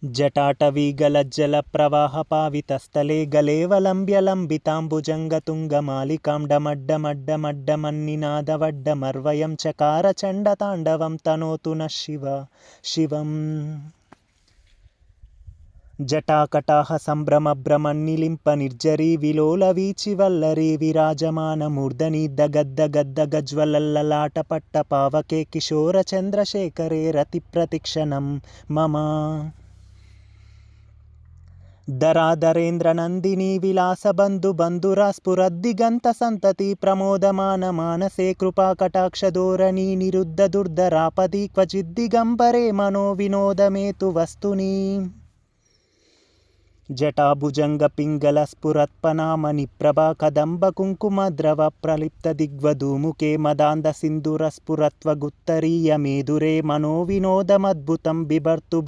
जटाटवीगलज्जलप्रवाहपावितस्थले गलेवलम्ब्य लम्बिताम्बुजङ्गतुङ्गमालिकां डमड्डमड्डमड्डमन्निनादवड्डमर्वयं चकार चण्डताण्डवं तनोतु नः शिवम्। जटाकटाह सम्भ्रमभ्रमन्निलिम्प निर्जरी विलोलवीचिवल्लरी विराजमानमूर्धनि दगद्दगद्दगज्ज्वलल्ललाटपट्टपावके किशोरचन्द्रशेखरे रतिप्रतिक्षणं मम। धराधरेन्द्रनन्दिनी विलासबन्धुबन्धुरास्फुरद्दिगन्तसन्तति प्रमोदमानमानसे कृपाकटाक्षधोरणी निरुद्धदुर्धरापदि क्वचिद्दिगम्बरे मनोविनोदमेतु वस्तुनि। जटाभुजङ्गपिङ्गलस्फुरत्पनामणिप्रभा कदम्बकुङ्कुमद्रवप्रलिप्तदिग्वधूमुखे मदान्धसिन्धुरस्फुरत्वगुत्तरीयमेधुरे मनोविनोदमद्भुतं बिभर्तु